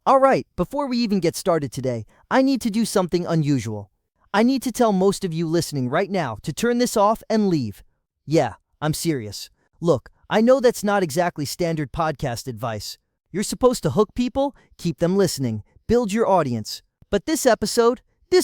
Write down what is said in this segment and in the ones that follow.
Alright, before we even get started today, I need to do something unusual. I need to tell most of you listening right now to turn this off and leave. Yeah, I'm serious. Look, I know that's not exactly standard podcast advice. You're supposed to hook people, keep them listening, build your audience. But this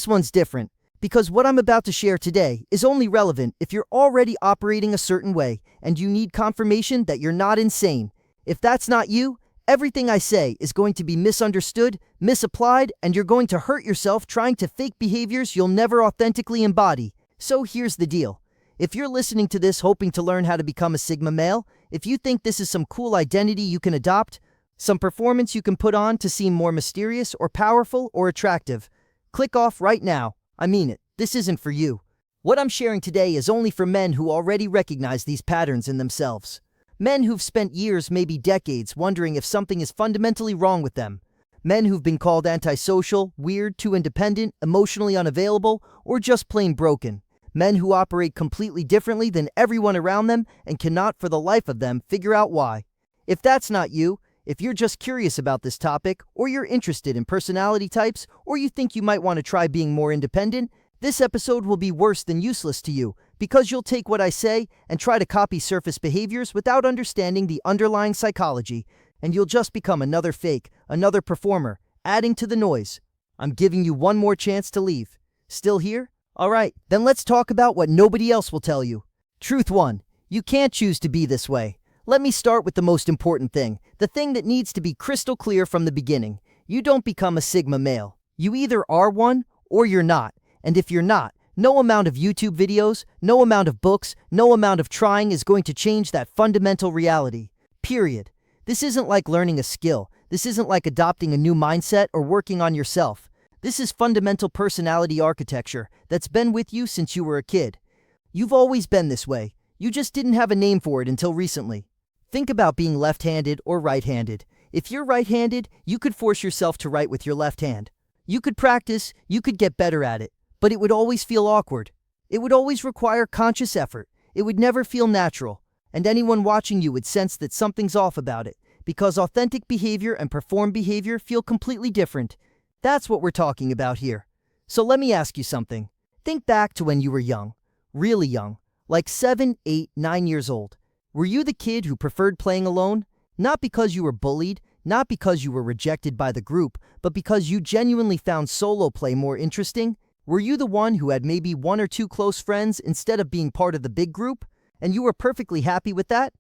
one's different, because what I'm about to share today is only relevant if you're already operating a certain way and you need confirmation that you're not insane. If that's not you, everything I say is going to be misunderstood, misapplied, and you're going to hurt yourself trying to fake behaviors you'll never authentically embody. So here's the deal. If you're listening to this hoping to learn how to become a Sigma male, if you think this is some cool identity you can adopt, some performance you can put on to seem more mysterious or powerful or attractive, click off right now. I mean it, this isn't for you. What I'm sharing today is only for men who already recognize these patterns in themselves. Men who've spent years, maybe decades, wondering if something is fundamentally wrong with them. Men who've been called antisocial, weird, too independent, emotionally unavailable, or just plain broken. Men who operate completely differently than everyone around them and cannot for the life of them figure out why. If that's not you, if you're just curious about this topic, or you're interested in personality types, or you think you might want to try being more independent, this episode will be worse than useless to you, because you'll take what I say and try to copy surface behaviors without understanding the underlying psychology, and you'll just become another fake, another performer, adding to the noise. I'm giving you one more chance to leave. Still here? Alright, then let's talk about what nobody else will tell you. Truth 1. You can't choose to be this way. Let me start with the most important thing, the thing that needs to be crystal clear from the beginning. You don't become a Sigma male. You either are one, or you're not. And if you're not, no amount of YouTube videos, no amount of books, no amount of trying is going to change that fundamental reality. Period. This isn't like learning a skill. This isn't like adopting a new mindset or working on yourself. This is fundamental personality architecture that's been with you since you were a kid. You've always been this way. You just didn't have a name for it until recently. Think about being left-handed or right-handed. If you're right-handed, you could force yourself to write with your left hand. You could practice, you could get better at it. But it would always feel awkward. It would always require conscious effort. It would never feel natural. And anyone watching you would sense that something's off about it, because authentic behavior and performed behavior feel completely different. That's what we're talking about here. So let me ask you something. Think back to when you were young, really young, like 7, 8, 9 years old. Were you the kid who preferred playing alone? Not because you were bullied, not because you were rejected by the group, but because you genuinely found solo play more interesting? Were you the one who had maybe 1 or 2 close friends instead of being part of the big group, and you were perfectly happy with that?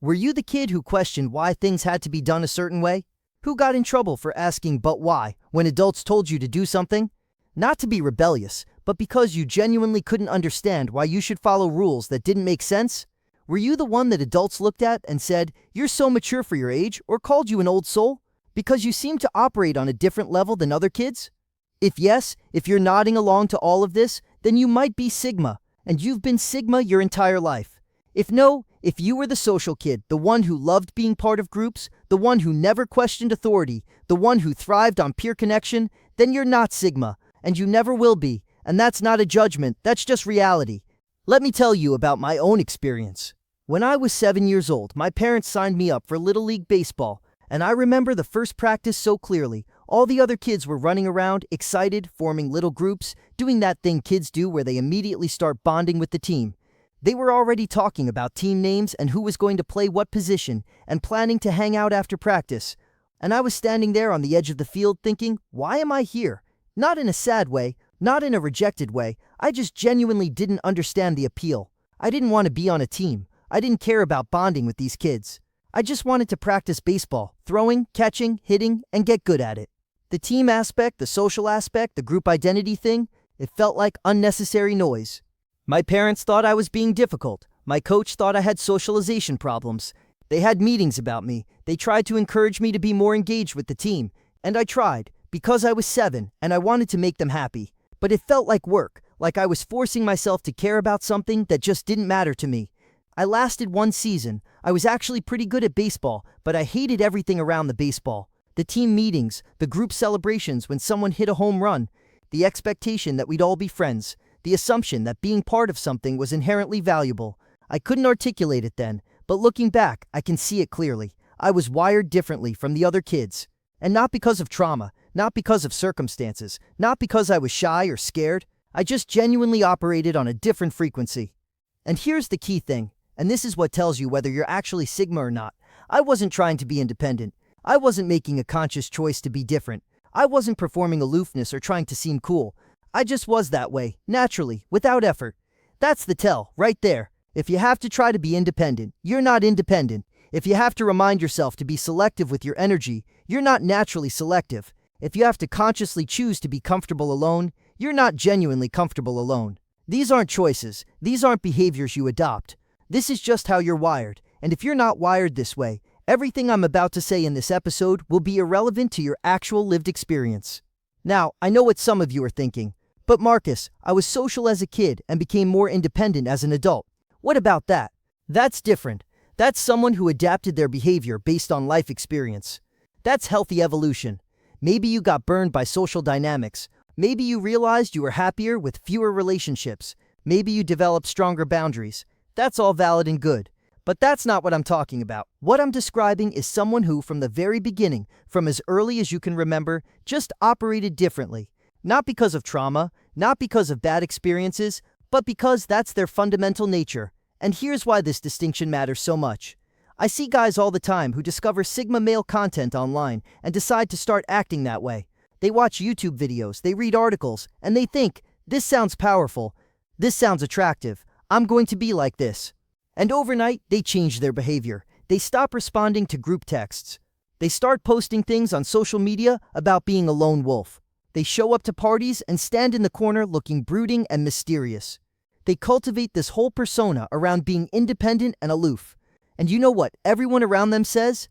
Were you the kid who questioned why things had to be done a certain way? Who got in trouble for asking "but why" when adults told you to do something? Not to be rebellious, but because you genuinely couldn't understand why you should follow rules that didn't make sense? Were you the one that adults looked at and said, "You're so mature for your age," or called you an old soul? Because you seemed to operate on a different level than other kids? If yes, if you're nodding along to all of this, then you might be Sigma, and you've been Sigma your entire life. If no, if you were the social kid, the one who loved being part of groups, the one who never questioned authority, the one who thrived on peer connection, then you're not Sigma, and you never will be, and that's not a judgment, that's just reality. Let me tell you about my own experience. When I was 7 years old, my parents signed me up for Little League Baseball, and I remember the first practice so clearly. All the other kids were running around, excited, forming little groups, doing that thing kids do where they immediately start bonding with the team. They were already talking about team names and who was going to play what position, and planning to hang out after practice. And I was standing there on the edge of the field thinking, why am I here? Not in a sad way, not in a rejected way, I just genuinely didn't understand the appeal. I didn't want to be on a team. I didn't care about bonding with these kids. I just wanted to practice baseball, throwing, catching, hitting, and get good at it. The team aspect, the social aspect, the group identity thing, it felt like unnecessary noise. My parents thought I was being difficult. My coach thought I had socialization problems. They had meetings about me. They tried to encourage me to be more engaged with the team. And I tried, because I was 7 and I wanted to make them happy. But it felt like work, like I was forcing myself to care about something that just didn't matter to me. I lasted 1 season. I was actually pretty good at baseball, but I hated everything around the baseball. The team meetings, the group celebrations when someone hit a home run, the expectation that we'd all be friends, the assumption that being part of something was inherently valuable. I couldn't articulate it then, but looking back, I can see it clearly. I was wired differently from the other kids. And not because of trauma, not because of circumstances, not because I was shy or scared. I just genuinely operated on a different frequency. And here's the key thing, and this is what tells you whether you're actually Sigma or not. I wasn't trying to be independent. I wasn't making a conscious choice to be different. I wasn't performing aloofness or trying to seem cool. I just was that way, naturally, without effort. That's the tell, right there. If you have to try to be independent, you're not independent. If you have to remind yourself to be selective with your energy, you're not naturally selective. If you have to consciously choose to be comfortable alone, you're not genuinely comfortable alone. These aren't choices. These aren't behaviors you adopt. This is just how you're wired. And if you're not wired this way, everything I'm about to say in this episode will be irrelevant to your actual lived experience. Now, I know what some of you are thinking. But Marcus, I was social as a kid and became more independent as an adult. What about that? That's different. That's someone who adapted their behavior based on life experience. That's healthy evolution. Maybe you got burned by social dynamics. Maybe you realized you were happier with fewer relationships. Maybe you developed stronger boundaries. That's all valid and good. But that's not what I'm talking about. What I'm describing is someone who, from the very beginning, from as early as you can remember, just operated differently. Not because of trauma, not because of bad experiences, but because that's their fundamental nature. And here's why this distinction matters so much. I see guys all the time who discover Sigma male content online and decide to start acting that way. They watch YouTube videos, they read articles, and they think, this sounds powerful, this sounds attractive, I'm going to be like this. And overnight, they change their behavior. They stop responding to group texts. They start posting things on social media about being a lone wolf. They show up to parties and stand in the corner looking brooding and mysterious. They cultivate this whole persona around being independent and aloof. And you know what everyone around them says?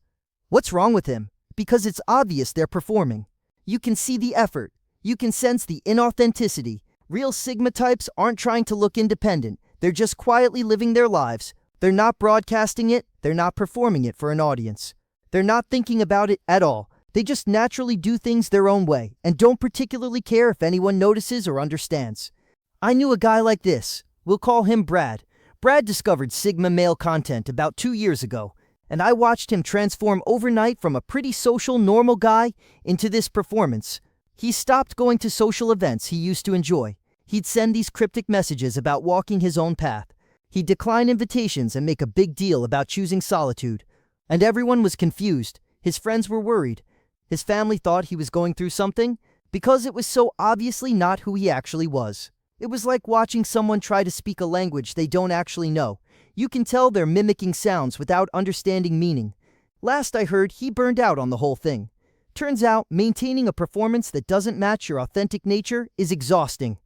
What's wrong with him? Because it's obvious they're performing. You can see the effort. You can sense the inauthenticity. Real Sigma types aren't trying to look independent. They're just quietly living their lives. They're not broadcasting it. They're not performing it for an audience. They're not thinking about it at all. They just naturally do things their own way and don't particularly care if anyone notices or understands. I knew a guy like this. We'll call him Brad. Brad discovered Sigma male content about 2 years ago, and I watched him transform overnight from a pretty social, normal guy into this performance. He stopped going to social events he used to enjoy. He'd send these cryptic messages about walking his own path. He'd decline invitations and make a big deal about choosing solitude. And everyone was confused. His friends were worried. His family thought he was going through something because it was so obviously not who he actually was. It was like watching someone try to speak a language they don't actually know. You can tell they're mimicking sounds without understanding meaning. Last I heard, he burned out on the whole thing. Turns out, maintaining a performance that doesn't match your authentic nature is exhausting.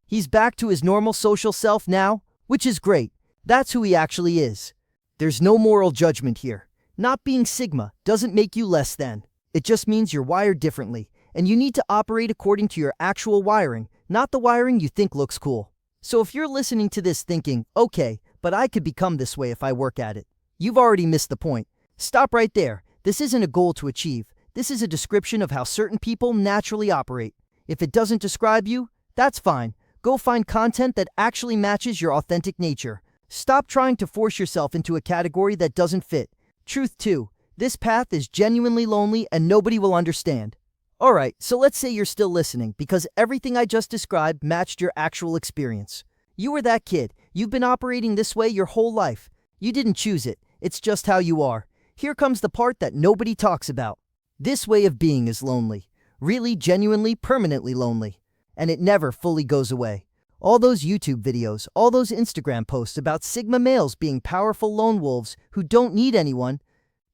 He's back to his normal social self now, which is great. That's who he actually is. There's no moral judgment here. Not being Sigma doesn't make you less than. It just means you're wired differently, and you need to operate according to your actual wiring, not the wiring you think looks cool. So if you're listening to this thinking, okay, but I could become this way if I work at it, you've already missed the point. Stop right there. This isn't a goal to achieve. This is a description of how certain people naturally operate. If it doesn't describe you, that's fine. Go find content that actually matches your authentic nature. Stop trying to force yourself into a category that doesn't fit. Truth 2. This path is genuinely lonely and nobody will understand. Alright, so let's say you're still listening because everything I just described matched your actual experience. You were that kid. You've been operating this way your whole life. You didn't choose it. It's just how you are. Here comes the part that nobody talks about. This way of being is lonely. Really, genuinely, permanently lonely. And it never fully goes away. All those YouTube videos, all those Instagram posts about Sigma males being powerful lone wolves who don't need anyone,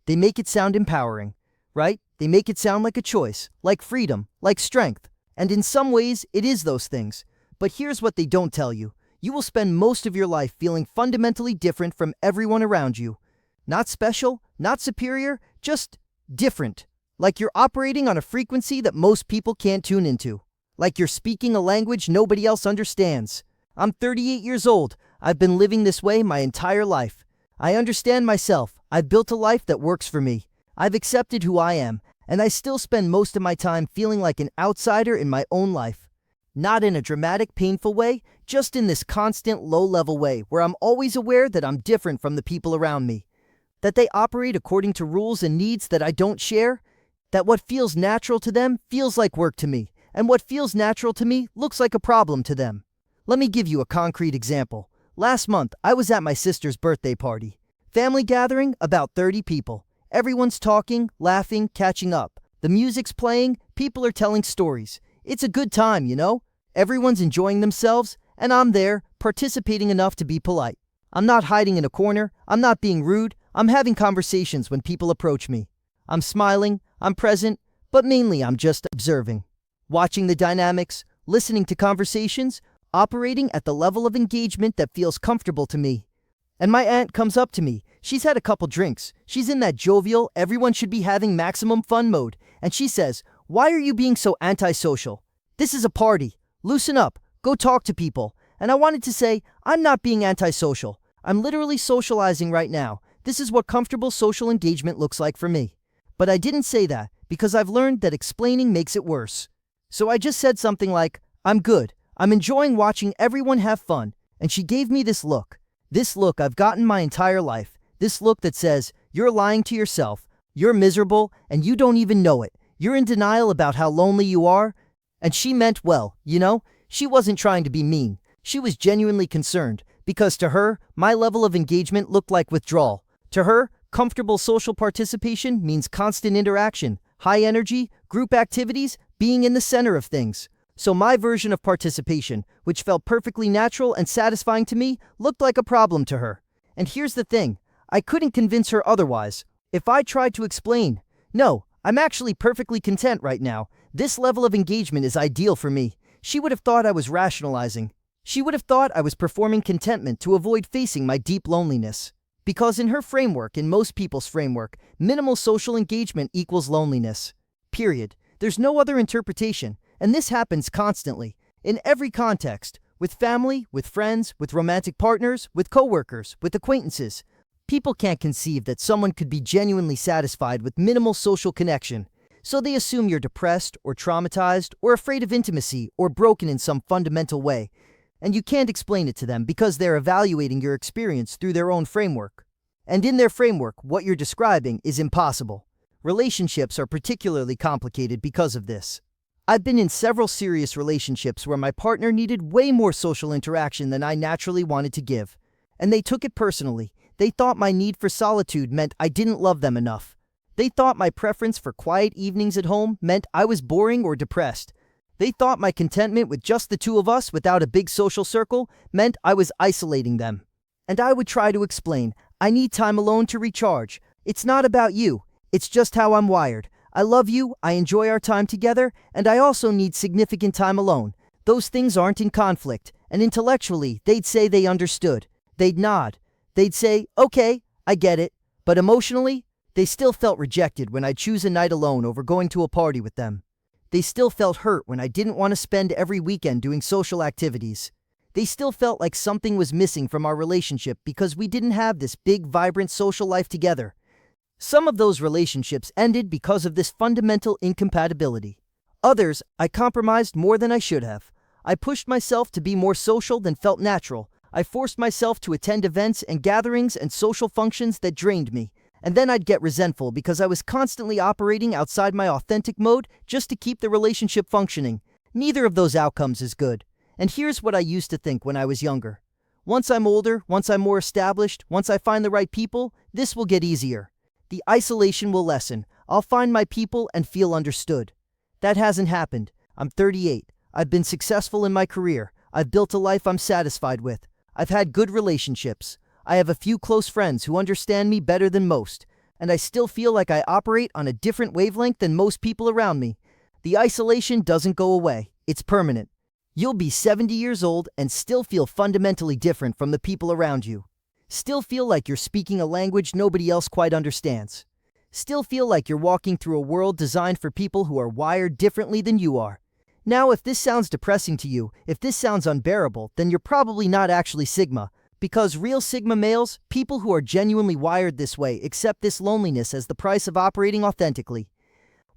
they make it sound empowering, right? They make it sound like a choice, like freedom, like strength. And in some ways, it is those things. But here's what they don't tell you. You will spend most of your life feeling fundamentally different from everyone around you. Not special, not superior, just different. Like you're operating on a frequency that most people can't tune into. Like you're speaking a language nobody else understands. I'm 38 years old. I've been living this way my entire life. I understand myself. I've built a life that works for me. I've accepted who I am, and I still spend most of my time feeling like an outsider in my own life. Not in a dramatic, painful way, just in this constant, low-level way where I'm always aware that I'm different from the people around me. That they operate according to rules and needs that I don't share. That what feels natural to them feels like work to me, and what feels natural to me looks like a problem to them. Let me give you a concrete example. Last month, I was at my sister's birthday party. Family gathering, about 30 people. Everyone's talking, laughing, catching up. The music's playing, people are telling stories. It's a good time, you know? Everyone's enjoying themselves, and I'm there, participating enough to be polite. I'm not hiding in a corner, I'm not being rude, I'm having conversations when people approach me. I'm smiling, I'm present, but mainly I'm just observing. Watching the dynamics, listening to conversations, operating at the level of engagement that feels comfortable to me. And my aunt comes up to me. She's had a couple drinks. She's in that jovial, everyone should be having maximum fun mode. And she says, "Why are you being so antisocial? This is a party. Loosen up. Go talk to people." And I wanted to say, I'm not being antisocial. I'm literally socializing right now. This is what comfortable social engagement looks like for me. But I didn't say that because I've learned that explaining makes it worse. So I just said something like, "I'm good. I'm enjoying watching everyone have fun." And she gave me this look. This look I've gotten my entire life. This look that says, "You're lying to yourself. You're miserable, and you don't even know it. You're in denial about how lonely you are." And she meant well, you know? She wasn't trying to be mean. She was genuinely concerned, because to her, my level of engagement looked like withdrawal. To her, comfortable social participation means constant interaction, high energy, group activities, being in the center of things. So my version of participation, which felt perfectly natural and satisfying to me, looked like a problem to her. And here's the thing, I couldn't convince her otherwise. If I tried to explain, "No, I'm actually perfectly content right now. This level of engagement is ideal for me," she would have thought I was rationalizing. She would have thought I was performing contentment to avoid facing my deep loneliness. Because in her framework, in most people's framework, minimal social engagement equals loneliness. Period. There's no other interpretation, and this happens constantly, in every context, with family, with friends, with romantic partners, with coworkers, with acquaintances. People can't conceive that someone could be genuinely satisfied with minimal social connection, so they assume you're depressed or traumatized or afraid of intimacy or broken in some fundamental way. And you can't explain it to them because they're evaluating your experience through their own framework. And in their framework, what you're describing is impossible. Relationships are particularly complicated because of this. I've been in several serious relationships where my partner needed way more social interaction than I naturally wanted to give. And they took it personally. They thought my need for solitude meant I didn't love them enough. They thought my preference for quiet evenings at home meant I was boring or depressed. They thought my contentment with just the two of us without a big social circle meant I was isolating them. And I would try to explain, I need time alone to recharge. It's not about you. It's just how I'm wired. I love you, I enjoy our time together, and I also need significant time alone. Those things aren't in conflict, and intellectually, they'd say they understood. They'd nod. They'd say, "Okay, I get it." But emotionally, they still felt rejected when I'd choose a night alone over going to a party with them. They still felt hurt when I didn't want to spend every weekend doing social activities. They still felt like something was missing from our relationship because we didn't have this big, vibrant social life together. Some of those relationships ended because of this fundamental incompatibility. Others, I compromised more than I should have. I pushed myself to be more social than felt natural. I forced myself to attend events and gatherings and social functions that drained me. And then I'd get resentful because I was constantly operating outside my authentic mode just to keep the relationship functioning. Neither of those outcomes is good. And here's what I used to think when I was younger. Once I'm older, once I'm more established, once I find the right people, this will get easier. The isolation will lessen. I'll find my people and feel understood. That hasn't happened. I'm 38. I've been successful in my career. I've built a life I'm satisfied with. I've had good relationships. I have a few close friends who understand me better than most, and I still feel like I operate on a different wavelength than most people around me. The isolation doesn't go away. It's permanent. You'll be 70 years old and still feel fundamentally different from the people around you. Still feel like you're speaking a language nobody else quite understands. Still feel like you're walking through a world designed for people who are wired differently than you are. Now, if this sounds depressing to you, if this sounds unbearable, then you're probably not actually Sigma. Because real Sigma males, people who are genuinely wired this way, accept this loneliness as the price of operating authentically.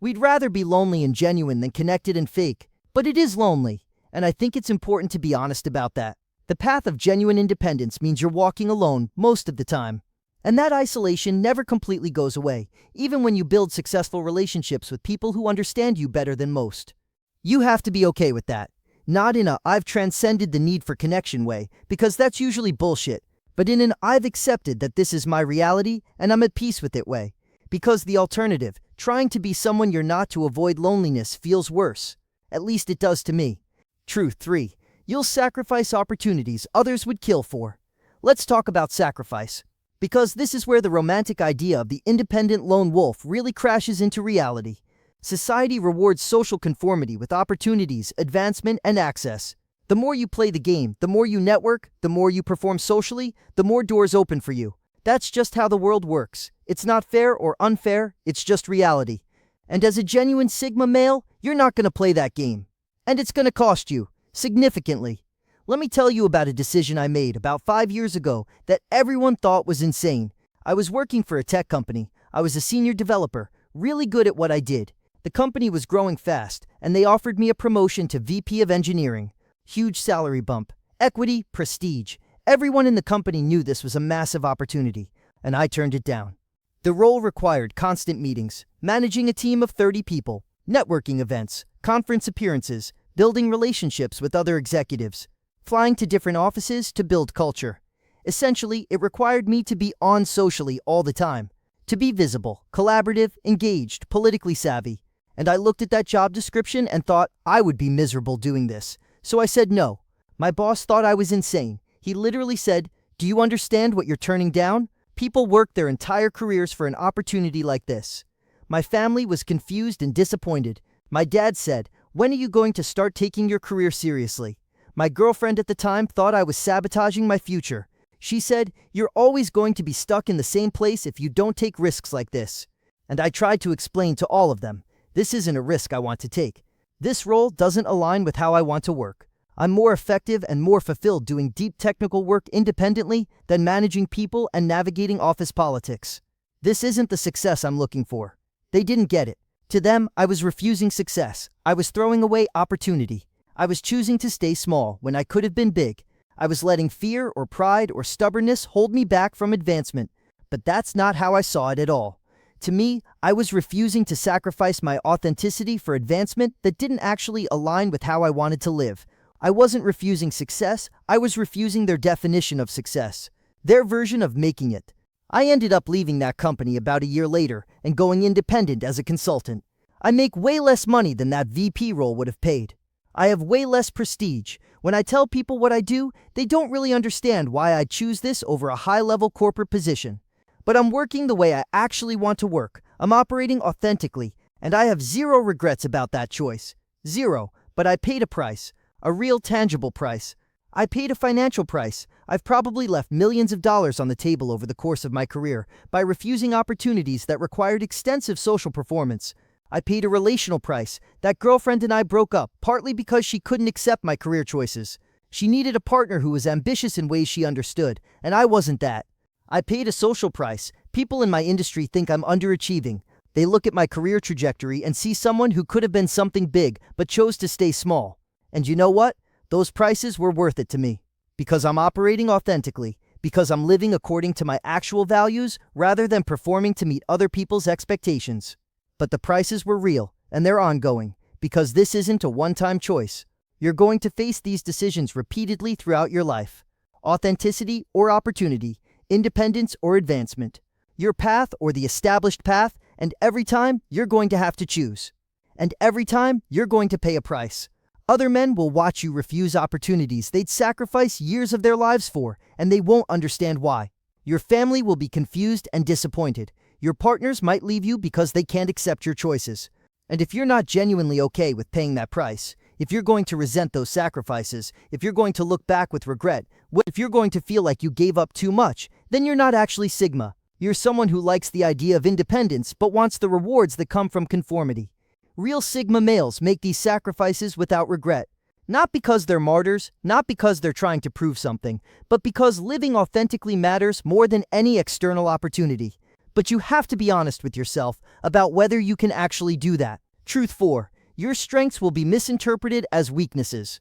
We'd rather be lonely and genuine than connected and fake, but it is lonely, and I think it's important to be honest about that. The path of genuine independence means you're walking alone most of the time. And that isolation never completely goes away, even when you build successful relationships with people who understand you better than most. You have to be okay with that. Not in a "I've transcended the need for connection" way, because that's usually bullshit, but in an "I've accepted that this is my reality and I'm at peace with it" way. Because the alternative, trying to be someone you're not to avoid loneliness, feels worse. At least it does to me. Truth 3. You'll sacrifice opportunities others would kill for. Let's talk about sacrifice. Because this is where the romantic idea of the independent lone wolf really crashes into reality. Society rewards social conformity with opportunities, advancement, and access. The more you play the game, the more you network, the more you perform socially, the more doors open for you. That's just how the world works. It's not fair or unfair, it's just reality. And as a genuine Sigma male, you're not going to play that game. And it's going to cost you, significantly. Let me tell you about a decision I made about 5 years ago that everyone thought was insane. I was working for a tech company. I was a senior developer, really good at what I did. The company was growing fast, and they offered me a promotion to VP of Engineering. Huge salary bump, equity, prestige. Everyone in the company knew this was a massive opportunity, and I turned it down. The role required constant meetings, managing a team of 30 people, networking events, conference appearances, building relationships with other executives, flying to different offices to build culture. Essentially, it required me to be on socially all the time, to be visible, collaborative, engaged, politically savvy. And I looked at that job description and thought I would be miserable doing this. So I said no. My boss thought I was insane. He literally said, "Do you understand what you're turning down? People work their entire careers for an opportunity like this." My family was confused and disappointed. My dad said, "When are you going to start taking your career seriously?" My girlfriend at the time thought I was sabotaging my future. She said, "You're always going to be stuck in the same place if you don't take risks like this." And I tried to explain to all of them, this isn't a risk I want to take. This role doesn't align with how I want to work. I'm more effective and more fulfilled doing deep technical work independently than managing people and navigating office politics. This isn't the success I'm looking for. They didn't get it. To them, I was refusing success. I was throwing away opportunity. I was choosing to stay small when I could have been big. I was letting fear or pride or stubbornness hold me back from advancement. But that's not how I saw it at all. To me, I was refusing to sacrifice my authenticity for advancement that didn't actually align with how I wanted to live. I wasn't refusing success, I was refusing their definition of success, their version of making it. I ended up leaving that company about a year later and going independent as a consultant. I make way less money than that VP role would have paid. I have way less prestige. When I tell people what I do, they don't really understand why I choose this over a high-level corporate position. But I'm working the way I actually want to work. I'm operating authentically, and I have zero regrets about that choice. Zero. But I paid a price. A real tangible price. I paid a financial price. I've probably left millions of dollars on the table over the course of my career by refusing opportunities that required extensive social performance. I paid a relational price. That girlfriend and I broke up, partly because she couldn't accept my career choices. She needed a partner who was ambitious in ways she understood, and I wasn't that. I paid a social price. People in my industry think I'm underachieving. They look at my career trajectory and see someone who could have been something big, but chose to stay small. And you know what? Those prices were worth it to me. Because I'm operating authentically. Because I'm living according to my actual values, rather than performing to meet other people's expectations. But the prices were real, and they're ongoing, because this isn't a one-time choice. You're going to face these decisions repeatedly throughout your life. Authenticity or opportunity, independence or advancement. Your path or the established path, and every time you're going to have to choose. And every time you're going to pay a price. Other men will watch you refuse opportunities they'd sacrifice years of their lives for, and they won't understand why. Your family will be confused and disappointed. Your partners might leave you because they can't accept your choices. And if you're not genuinely okay with paying that price, if you're going to resent those sacrifices, if you're going to look back with regret, if you're going to feel like you gave up too much, then you're not actually Sigma. You're someone who likes the idea of independence but wants the rewards that come from conformity. Real Sigma males make these sacrifices without regret. Not because they're martyrs, not because they're trying to prove something, but because living authentically matters more than any external opportunity. But you have to be honest with yourself about whether you can actually do that. Truth 4. Your strengths will be misinterpreted as weaknesses.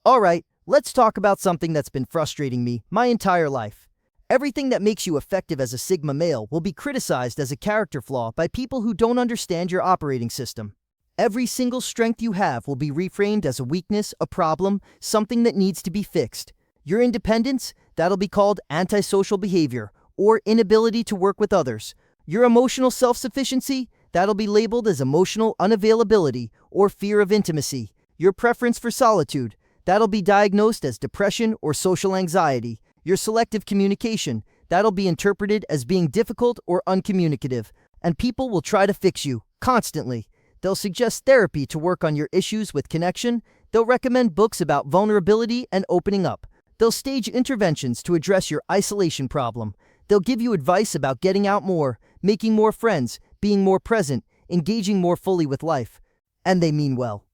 Alright, let's talk about something that's been frustrating me my entire life. Everything that makes you effective as a Sigma male will be criticized as a character flaw by people who don't understand your operating system. Every single strength you have will be reframed as a weakness, a problem, something that needs to be fixed. Your independence, that'll be called antisocial behavior, or inability to work with others. Your emotional self-sufficiency, that'll be labeled as emotional unavailability or fear of intimacy. Your preference for solitude, that'll be diagnosed as depression or social anxiety. Your selective communication, that'll be interpreted as being difficult or uncommunicative. And people will try to fix you, constantly. They'll suggest therapy to work on your issues with connection. They'll recommend books about vulnerability and opening up. They'll stage interventions to address your isolation problem. They'll give you advice about getting out more, making more friends, being more present, engaging more fully with life. And they mean well.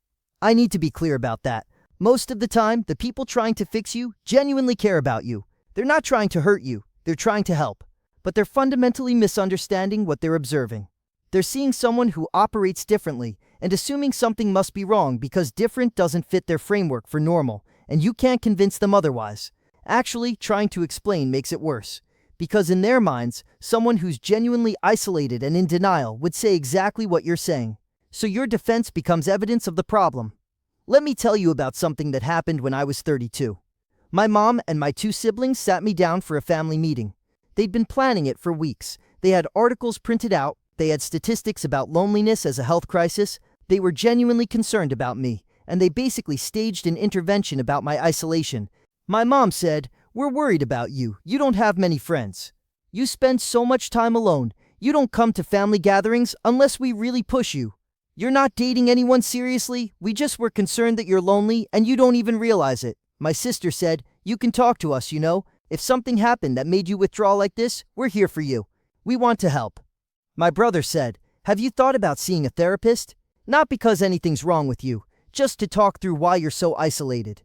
I need to be clear about that. Most of the time, the people trying to fix you genuinely care about you. They're not trying to hurt you, they're trying to help. But they're fundamentally misunderstanding what they're observing. They're seeing someone who operates differently and assuming something must be wrong because different doesn't fit their framework for normal, and you can't convince them otherwise. Actually, trying to explain makes it worse. Because in their minds, someone who's genuinely isolated and in denial would say exactly what you're saying. So your defense becomes evidence of the problem. Let me tell you about something that happened when I was 32. My mom and my 2 siblings sat me down for a family meeting. They'd been planning it for weeks. They had articles printed out. They had statistics about loneliness as a health crisis. They were genuinely concerned about me, and they basically staged an intervention about my isolation. My mom said, "We're worried about you. You don't have many friends. You spend so much time alone. You don't come to family gatherings unless we really push you. You're not dating anyone seriously. We just were concerned that you're lonely and you don't even realize it." My sister said, "You can talk to us, you know. If something happened that made you withdraw like this, we're here for you. We want to help." My brother said, "Have you thought about seeing a therapist? Not because anything's wrong with you, just to talk through why you're so isolated."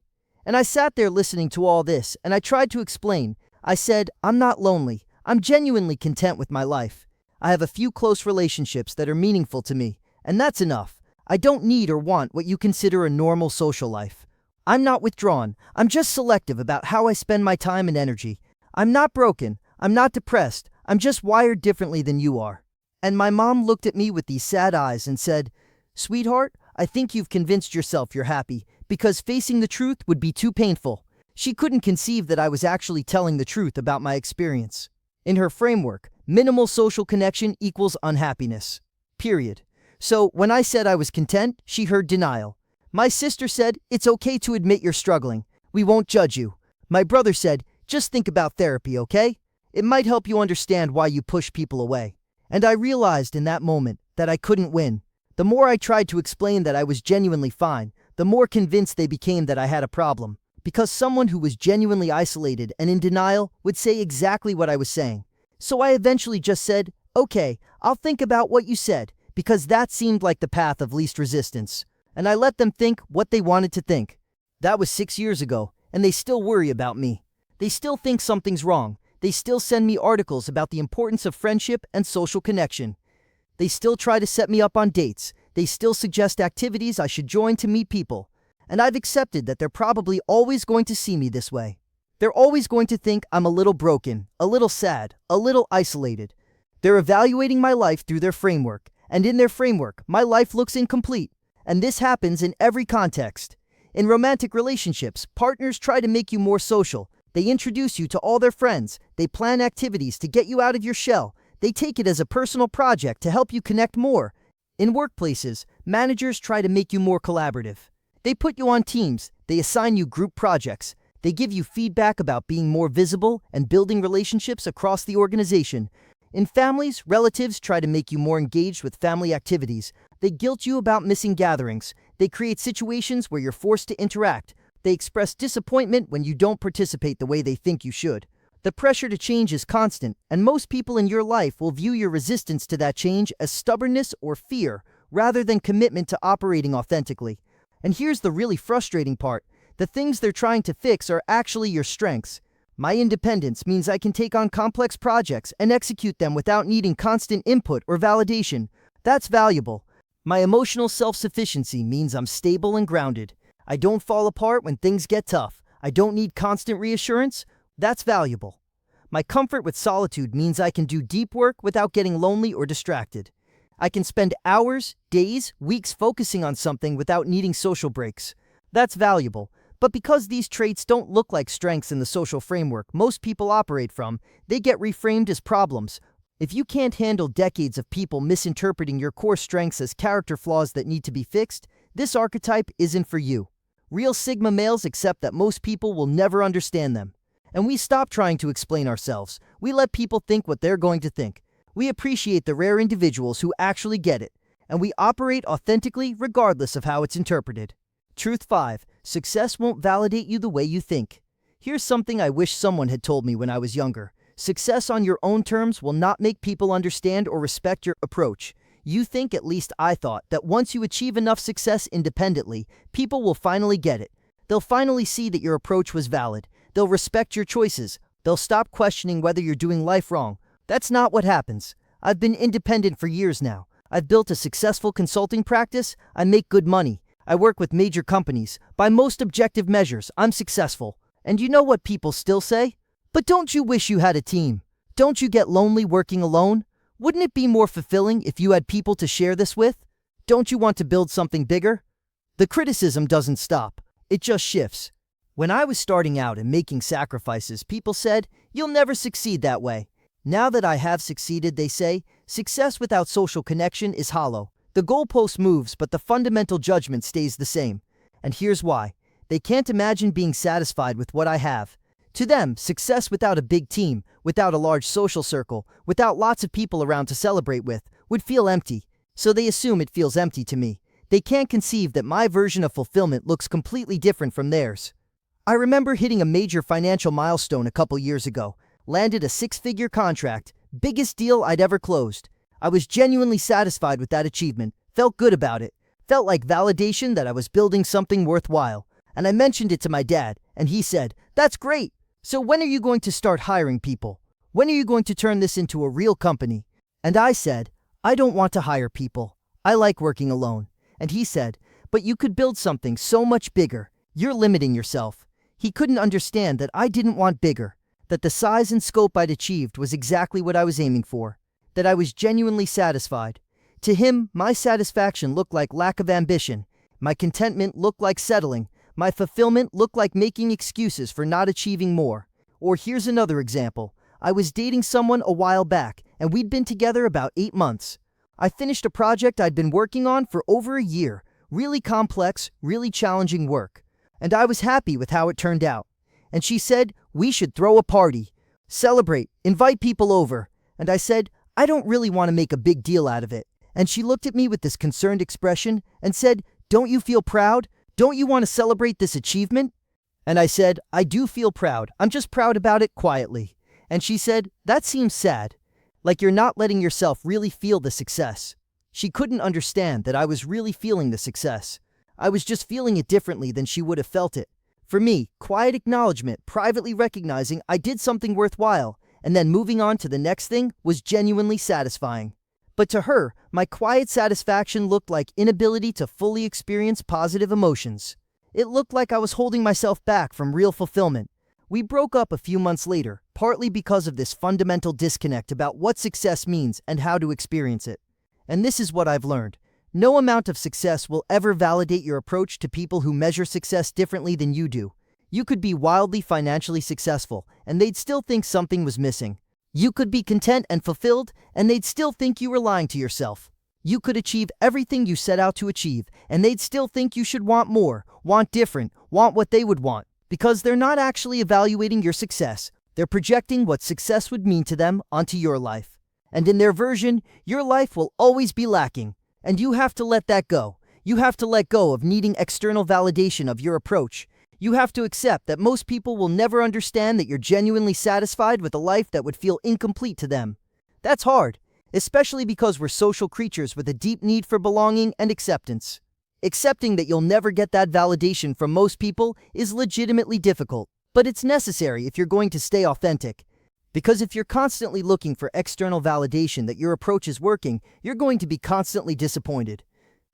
And I sat there listening to all this, and I tried to explain. I said, "I'm not lonely. I'm genuinely content with my life. I have a few close relationships that are meaningful to me, and that's enough. I don't need or want what you consider a normal social life. I'm not withdrawn. I'm just selective about how I spend my time and energy. I'm not broken. I'm not depressed. I'm just wired differently than you are." And my mom looked at me with these sad eyes and said, "Sweetheart, I think you've convinced yourself you're happy, because facing the truth would be too painful." She couldn't conceive that I was actually telling the truth about my experience. In her framework, minimal social connection equals unhappiness. Period. So when I said I was content, she heard denial. My sister said, "It's okay to admit you're struggling. We won't judge you." My brother said, "Just think about therapy, okay? It might help you understand why you push people away." And I realized in that moment that I couldn't win. The more I tried to explain that I was genuinely fine, the more convinced they became that I had a problem. Because someone who was genuinely isolated and in denial would say exactly what I was saying. So I eventually just said, "Okay, I'll think about what you said," because that seemed like the path of least resistance. And I let them think what they wanted to think. That was 6 years ago, and they still worry about me. They still think something's wrong. They still send me articles about the importance of friendship and social connection. They still try to set me up on dates. They still suggest activities I should join to meet people. And I've accepted that they're probably always going to see me this way. They're always going to think I'm a little broken, a little sad, a little isolated. They're evaluating my life through their framework, and in their framework, my life looks incomplete. And this happens in every context. In romantic relationships, partners try to make you more social. They introduce you to all their friends. They plan activities to get you out of your shell. They take it as a personal project to help you connect more. In workplaces, managers try to make you more collaborative. They put you on teams. They assign you group projects. They give you feedback about being more visible and building relationships across the organization. In families, relatives try to make you more engaged with family activities. They guilt you about missing gatherings. They create situations where you're forced to interact. They express disappointment when you don't participate the way they think you should. The pressure to change is constant, and most people in your life will view your resistance to that change as stubbornness or fear, rather than commitment to operating authentically. And here's the really frustrating part. The things they're trying to fix are actually your strengths. My independence means I can take on complex projects and execute them without needing constant input or validation. That's valuable. My emotional self-sufficiency means I'm stable and grounded. I don't fall apart when things get tough. I don't need constant reassurance. That's valuable. My comfort with solitude means I can do deep work without getting lonely or distracted. I can spend hours, days, weeks focusing on something without needing social breaks. That's valuable. But because these traits don't look like strengths in the social framework most people operate from, they get reframed as problems. If you can't handle decades of people misinterpreting your core strengths as character flaws that need to be fixed, this archetype isn't for you. Real Sigma males accept that most people will never understand them. And we stop trying to explain ourselves. We let people think what they're going to think. We appreciate the rare individuals who actually get it. And we operate authentically regardless of how it's interpreted. Truth 5. Success won't validate you the way you think. Here's something I wish someone had told me when I was younger. Success on your own terms will not make people understand or respect your approach. You think, at least I thought, that once you achieve enough success independently, people will finally get it. They'll finally see that your approach was valid. They'll respect your choices. They'll stop questioning whether you're doing life wrong. That's not what happens. I've been independent for years now. I've built a successful consulting practice. I make good money. I work with major companies. By most objective measures, I'm successful. And you know what people still say? But don't you wish you had a team? Don't you get lonely working alone? Wouldn't it be more fulfilling if you had people to share this with? Don't you want to build something bigger? The criticism doesn't stop. It just shifts. When I was starting out and making sacrifices, people said, "You'll never succeed that way." Now that I have succeeded, they say, "Success without social connection is hollow." The goalpost moves, but the fundamental judgment stays the same. And here's why. They can't imagine being satisfied with what I have. To them, success without a big team, without a large social circle, without lots of people around to celebrate with, would feel empty. So they assume it feels empty to me. They can't conceive that my version of fulfillment looks completely different from theirs. I remember hitting a major financial milestone a couple years ago. Landed a 6-figure contract, biggest deal I'd ever closed. I was genuinely satisfied with that achievement, felt good about it, felt like validation that I was building something worthwhile. And I mentioned it to my dad, and he said, "That's great. So when are you going to start hiring people? When are you going to turn this into a real company?" And I said, "I don't want to hire people. I like working alone." And he said, "But you could build something so much bigger. You're limiting yourself." He couldn't understand that I didn't want bigger, that the size and scope I'd achieved was exactly what I was aiming for, that I was genuinely satisfied. To him, my satisfaction looked like lack of ambition. My contentment looked like settling. My fulfillment looked like making excuses for not achieving more. Or here's another example. I was dating someone a while back, and we'd been together about 8 months. I finished a project I'd been working on for over a year. Really complex, really challenging work. And I was happy with how it turned out. And she said, "We should throw a party. Celebrate, invite people over." And I said, "I don't really want to make a big deal out of it." And she looked at me with this concerned expression and said, "Don't you feel proud? Don't you want to celebrate this achievement?" And I said, "I do feel proud. I'm just proud about it quietly." And she said, "That seems sad. Like you're not letting yourself really feel the success." She couldn't understand that I was really feeling the success. I was just feeling it differently than she would have felt it. For me, quiet acknowledgement, privately recognizing I did something worthwhile, and then moving on to the next thing was genuinely satisfying. But to her, my quiet satisfaction looked like inability to fully experience positive emotions. It looked like I was holding myself back from real fulfillment. We broke up a few months later, partly because of this fundamental disconnect about what success means and how to experience it. And this is what I've learned. No amount of success will ever validate your approach to people who measure success differently than you do. You could be wildly financially successful, and they'd still think something was missing. You could be content and fulfilled, and they'd still think you were lying to yourself. You could achieve everything you set out to achieve, and they'd still think you should want more, want different, want what they would want. Because they're not actually evaluating your success. They're projecting what success would mean to them onto your life. And in their version, your life will always be lacking. And you have to let that go. You have to let go of needing external validation of your approach. You have to accept that most people will never understand that you're genuinely satisfied with a life that would feel incomplete to them. That's hard, especially because we're social creatures with a deep need for belonging and acceptance. Accepting that you'll never get that validation from most people is legitimately difficult, but it's necessary if you're going to stay authentic. Because if you're constantly looking for external validation that your approach is working, you're going to be constantly disappointed.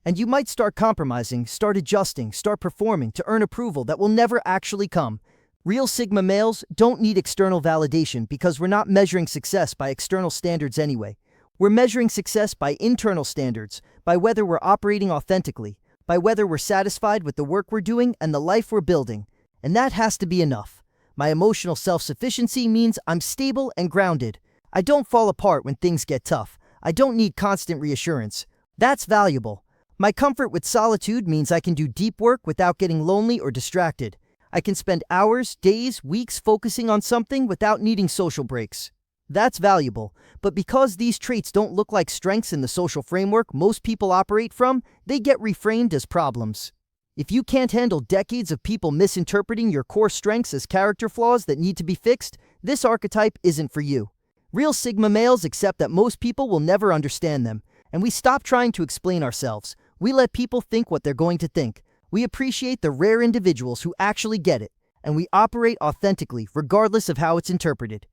And you might start compromising, start adjusting, start performing to earn approval that will never actually come. Real Sigma males don't need external validation because we're not measuring success by external standards anyway. We're measuring success by internal standards, by whether we're operating authentically, by whether we're satisfied with the work we're doing and the life we're building. And that has to be enough. My emotional self-sufficiency means I'm stable and grounded. I don't fall apart when things get tough. I don't need constant reassurance. That's valuable. My comfort with solitude means I can do deep work without getting lonely or distracted. I can spend hours, days, weeks focusing on something without needing social breaks. That's valuable, but because these traits don't look like strengths in the social framework most people operate from, they get reframed as problems. If you can't handle decades of people misinterpreting your core strengths as character flaws that need to be fixed, this archetype isn't for you. Real Sigma males accept that most people will never understand them, and we stop trying to explain ourselves. We let people think what they're going to think. We appreciate the rare individuals who actually get it, and we operate authentically regardless of how it's interpreted.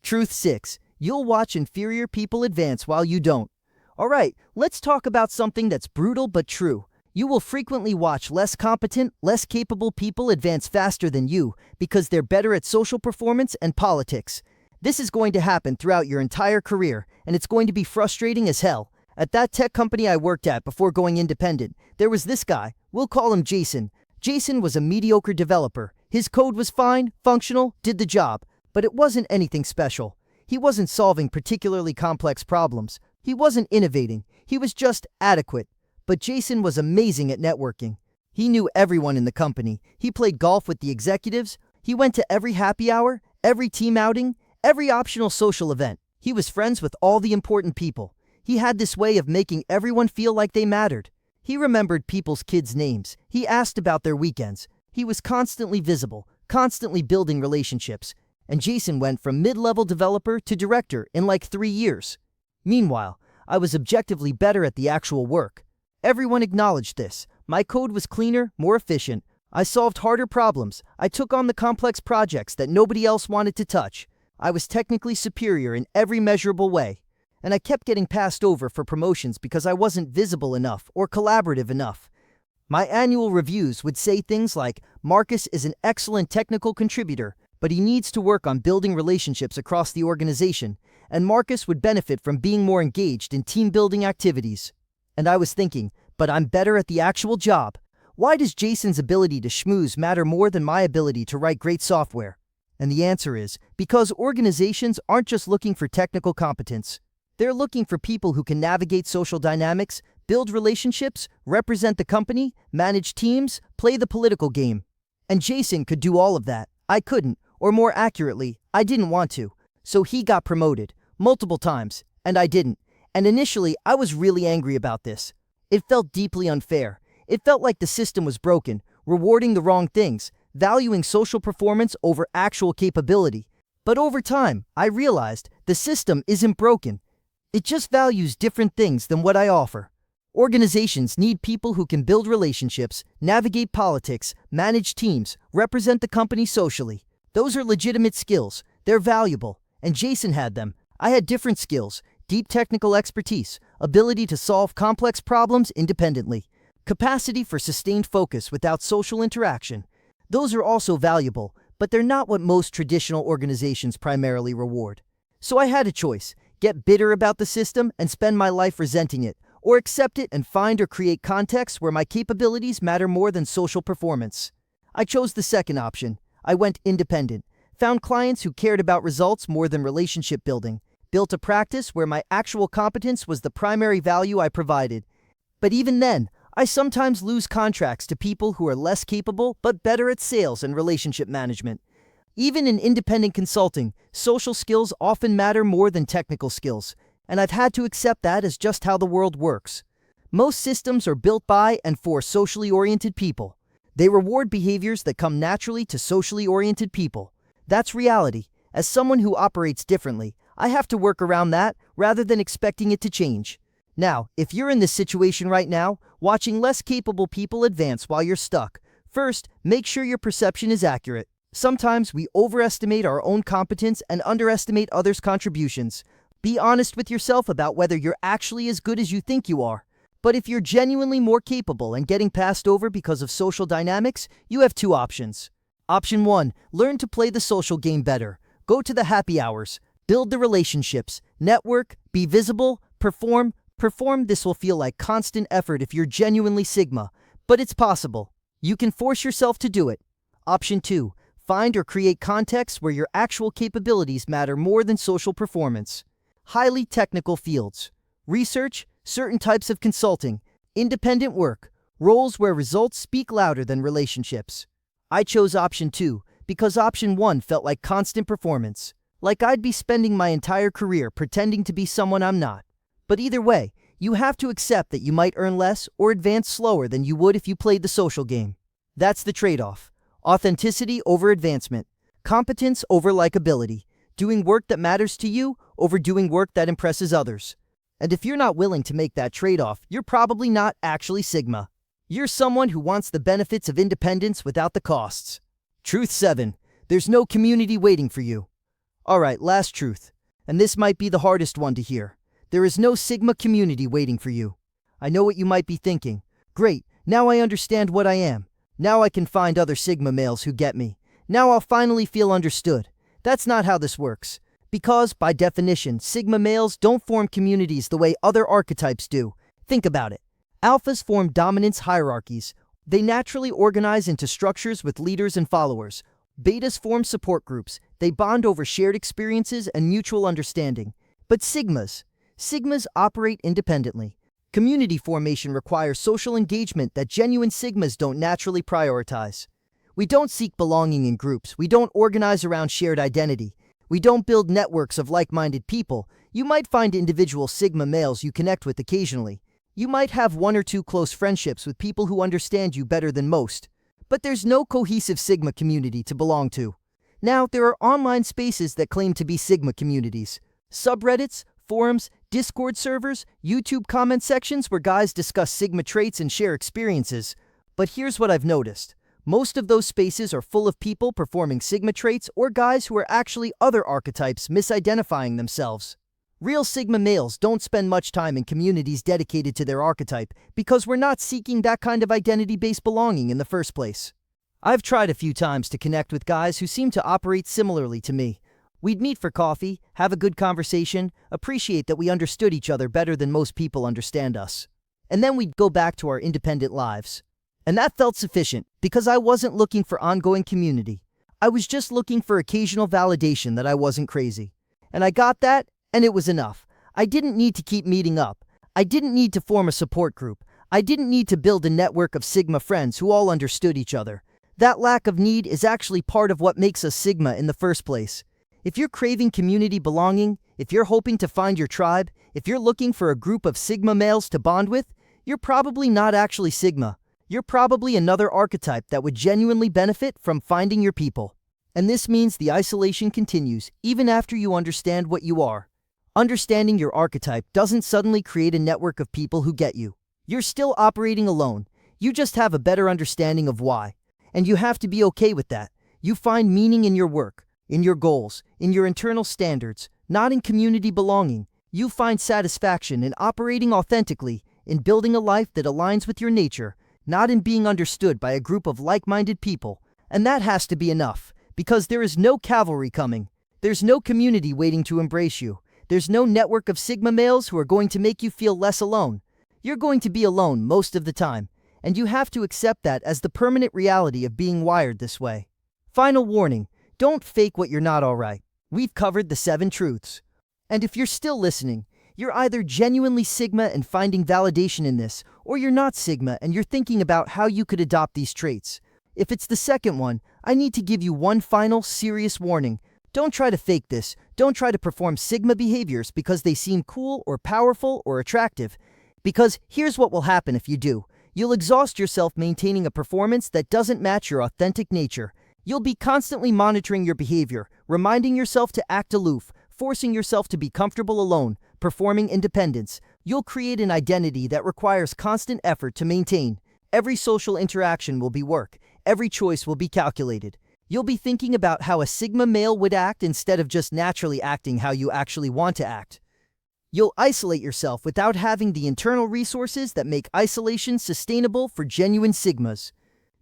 Truth 6. You'll watch inferior people advance while you don't. Alright, let's talk about something that's brutal but true. You will frequently watch less competent, less capable people advance faster than you because they're better at social performance and politics. This is going to happen throughout your entire career, and it's going to be frustrating as hell. At that tech company I worked at before going independent, there was this guy. We'll call him Jason. Jason was a mediocre developer. His code was fine, functional, did the job, but it wasn't anything special. He wasn't solving particularly complex problems. He wasn't innovating. He was just adequate. But Jason was amazing at networking. He knew everyone in the company. He played golf with the executives. He went to every happy hour, every team outing, every optional social event. He was friends with all the important people. He had this way of making everyone feel like they mattered. He remembered people's kids' names. He asked about their weekends. He was constantly visible, constantly building relationships. And Jason went from mid-level developer to director in like 3 years. Meanwhile, I was objectively better at the actual work. Everyone acknowledged this. My code was cleaner, more efficient. I solved harder problems. I took on the complex projects that nobody else wanted to touch. I was technically superior in every measurable way. And I kept getting passed over for promotions because I wasn't visible enough or collaborative enough. My annual reviews would say things like, "Marcus is an excellent technical contributor, but he needs to work on building relationships across the organization, and Marcus would benefit from being more engaged in team-building activities." And I was thinking, but I'm better at the actual job. Why does Jason's ability to schmooze matter more than my ability to write great software? And the answer is, because organizations aren't just looking for technical competence. They're looking for people who can navigate social dynamics, build relationships, represent the company, manage teams, play the political game. And Jason could do all of that. I couldn't, or more accurately, I didn't want to. So he got promoted, multiple times, and I didn't. And initially, I was really angry about this. It felt deeply unfair. It felt like the system was broken, rewarding the wrong things, valuing social performance over actual capability. But over time, I realized the system isn't broken. It just values different things than what I offer. Organizations need people who can build relationships, navigate politics, manage teams, represent the company socially. Those are legitimate skills. They're valuable. And Jason had them. I had different skills, deep technical expertise, ability to solve complex problems independently, capacity for sustained focus without social interaction. Those are also valuable, but they're not what most traditional organizations primarily reward. So I had a choice. Get bitter about the system and spend my life resenting it, or accept it and find or create contexts where my capabilities matter more than social performance. I chose the second option. I went independent, found clients who cared about results more than relationship building, built a practice where my actual competence was the primary value I provided. But even then, I sometimes lose contracts to people who are less capable but better at sales and relationship management. Even in independent consulting, social skills often matter more than technical skills, and I've had to accept that as just how the world works. Most systems are built by and for socially oriented people. They reward behaviors that come naturally to socially oriented people. That's reality. As someone who operates differently, I have to work around that rather than expecting it to change. Now, if you're in this situation right now, watching less capable people advance while you're stuck, first, make sure your perception is accurate. Sometimes we overestimate our own competence and underestimate others' contributions. Be honest with yourself about whether you're actually as good as you think you are. But if you're genuinely more capable and getting passed over because of social dynamics, you have two options. Option 1. Learn to play the social game better. Go to the happy hours. Build the relationships. Network. Be visible. Perform. This will feel like constant effort if you're genuinely Sigma, but it's possible. You can force yourself to do it. Option 2. Find or create contexts where your actual capabilities matter more than social performance. Highly technical fields. Research, certain types of consulting, independent work, roles where results speak louder than relationships. I chose option 2 because option 1 felt like constant performance, like I'd be spending my entire career pretending to be someone I'm not. But either way, you have to accept that you might earn less or advance slower than you would if you played the social game. That's the trade-off. Authenticity over advancement. Competence over likability. Doing work that matters to you over doing work that impresses others. And if you're not willing to make that trade-off, you're probably not actually Sigma. You're someone who wants the benefits of independence without the costs. Truth 7. There's no community waiting for you. Alright, last truth. And this might be the hardest one to hear. There is no Sigma community waiting for you. I know what you might be thinking. Great, now I understand what I am. Now I can find other Sigma males who get me. Now I'll finally feel understood. That's not how this works. Because, by definition, Sigma males don't form communities the way other archetypes do. Think about it. Alphas form dominance hierarchies. They naturally organize into structures with leaders and followers. Betas form support groups. They bond over shared experiences and mutual understanding. But Sigmas operate independently. Community formation requires social engagement that genuine Sigmas don't naturally prioritize. We don't seek belonging in groups. We don't organize around shared identity. We don't build networks of like-minded people. You might find individual Sigma males you connect with occasionally. You might have 1 or 2 close friendships with people who understand you better than most. But there's no cohesive Sigma community to belong to. Now, there are online spaces that claim to be Sigma communities. Subreddits, forums, Discord servers, YouTube comment sections where guys discuss Sigma traits and share experiences. But here's what I've noticed. Most of those spaces are full of people performing Sigma traits or guys who are actually other archetypes misidentifying themselves. Real Sigma males don't spend much time in communities dedicated to their archetype because we're not seeking that kind of identity-based belonging in the first place. I've tried a few times to connect with guys who seem to operate similarly to me. We'd meet for coffee, have a good conversation, appreciate that we understood each other better than most people understand us. And then we'd go back to our independent lives. And that felt sufficient because I wasn't looking for ongoing community. I was just looking for occasional validation that I wasn't crazy. And I got that, and it was enough. I didn't need to keep meeting up. I didn't need to form a support group. I didn't need to build a network of Sigma friends who all understood each other. That lack of need is actually part of what makes us Sigma in the first place. If you're craving community belonging, if you're hoping to find your tribe, if you're looking for a group of Sigma males to bond with, you're probably not actually Sigma. You're probably another archetype that would genuinely benefit from finding your people. And this means the isolation continues even after you understand what you are. Understanding your archetype doesn't suddenly create a network of people who get you. You're still operating alone. You just have a better understanding of why. And you have to be okay with that. You find meaning in your work, in your goals, in your internal standards, not in community belonging. You find satisfaction in operating authentically, in building a life that aligns with your nature, not in being understood by a group of like-minded people. And that has to be enough, because there is no cavalry coming. There's no community waiting to embrace you. There's no network of Sigma males who are going to make you feel less alone. You're going to be alone most of the time, and you have to accept that as the permanent reality of being wired this way. Final warning, don't fake what you're not alright. We've covered the 7 truths. And if you're still listening, you're either genuinely Sigma and finding validation in this, or you're not Sigma and you're thinking about how you could adopt these traits. If it's the second one, I need to give you one final, serious warning. Don't try to fake this. Don't try to perform Sigma behaviors because they seem cool or powerful or attractive. Because here's what will happen if you do. You'll exhaust yourself maintaining a performance that doesn't match your authentic nature. You'll be constantly monitoring your behavior, reminding yourself to act aloof, forcing yourself to be comfortable alone, performing independence. You'll create an identity that requires constant effort to maintain. Every social interaction will be work. Every choice will be calculated. You'll be thinking about how a Sigma male would act instead of just naturally acting how you actually want to act. You'll isolate yourself without having the internal resources that make isolation sustainable for genuine Sigmas.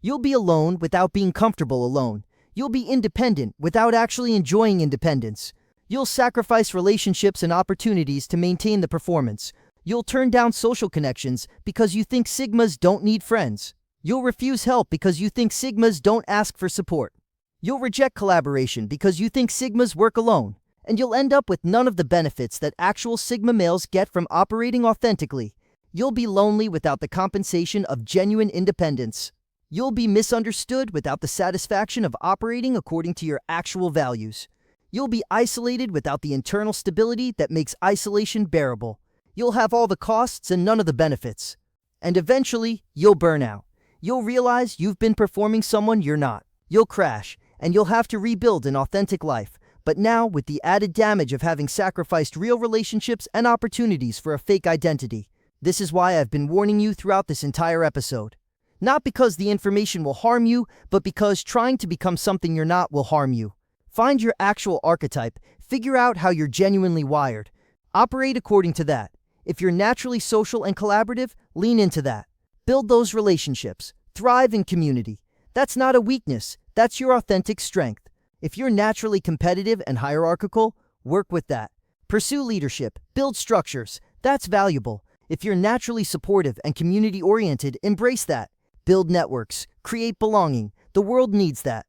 You'll be alone without being comfortable alone. You'll be independent without actually enjoying independence. You'll sacrifice relationships and opportunities to maintain the performance. You'll turn down social connections because you think Sigmas don't need friends. You'll refuse help because you think Sigmas don't ask for support. You'll reject collaboration because you think Sigmas work alone. And you'll end up with none of the benefits that actual Sigma males get from operating authentically. You'll be lonely without the compensation of genuine independence. You'll be misunderstood without the satisfaction of operating according to your actual values. You'll be isolated without the internal stability that makes isolation bearable. You'll have all the costs and none of the benefits. And eventually, you'll burn out. You'll realize you've been performing someone you're not. You'll crash, and you'll have to rebuild an authentic life, but now with the added damage of having sacrificed real relationships and opportunities for a fake identity. This is why I've been warning you throughout this entire episode. Not because the information will harm you, but because trying to become something you're not will harm you. Find your actual archetype, figure out how you're genuinely wired. Operate according to that. If you're naturally social and collaborative, lean into that. Build those relationships. Thrive in community. That's not a weakness, that's your authentic strength. If you're naturally competitive and hierarchical, work with that. Pursue leadership, build structures, that's valuable. If you're naturally supportive and community-oriented, embrace that. Build networks, create belonging. The world needs that.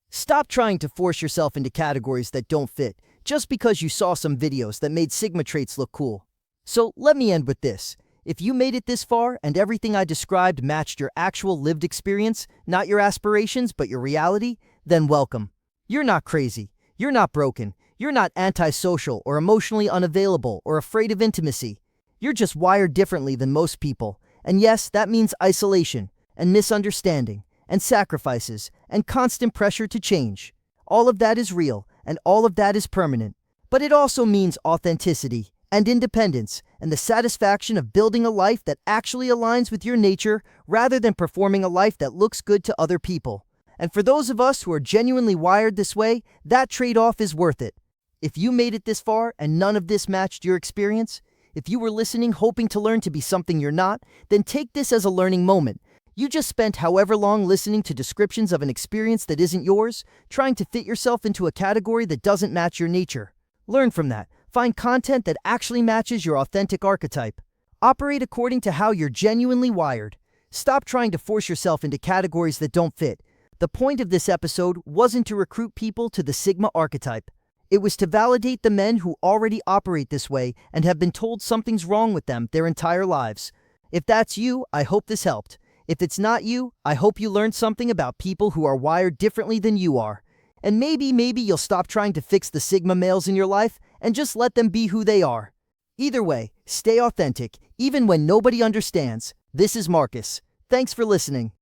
Stop trying to force yourself into categories that don't fit, just because you saw some videos that made Sigma traits look cool. So let me end with this. If you made it this far and everything I described matched your actual lived experience, not your aspirations but your reality, then welcome. You're not crazy. You're not broken. You're not antisocial or emotionally unavailable or afraid of intimacy. You're just wired differently than most people. And yes, that means isolation and misunderstanding and sacrifices and constant pressure to change. All of that is real and all of that is permanent. But it also means authenticity and independence and the satisfaction of building a life that actually aligns with your nature rather than performing a life that looks good to other people. And for those of us who are genuinely wired this way, that trade-off is worth it. If you made it this far and none of this matched your experience, if you were listening hoping to learn to be something you're not, then take this as a learning moment. You just spent however long listening to descriptions of an experience that isn't yours, trying to fit yourself into a category that doesn't match your nature. Learn from that. Find content that actually matches your authentic archetype. Operate according to how you're genuinely wired. Stop trying to force yourself into categories that don't fit. The point of this episode wasn't to recruit people to the Sigma archetype. It was to validate the men who already operate this way and have been told something's wrong with them their entire lives. If that's you, I hope this helped. If it's not you, I hope you learned something about people who are wired differently than you are. And maybe you'll stop trying to fix the Sigma males in your life and just let them be who they are. Either way, stay authentic, even when nobody understands. This is Marcus. Thanks for listening.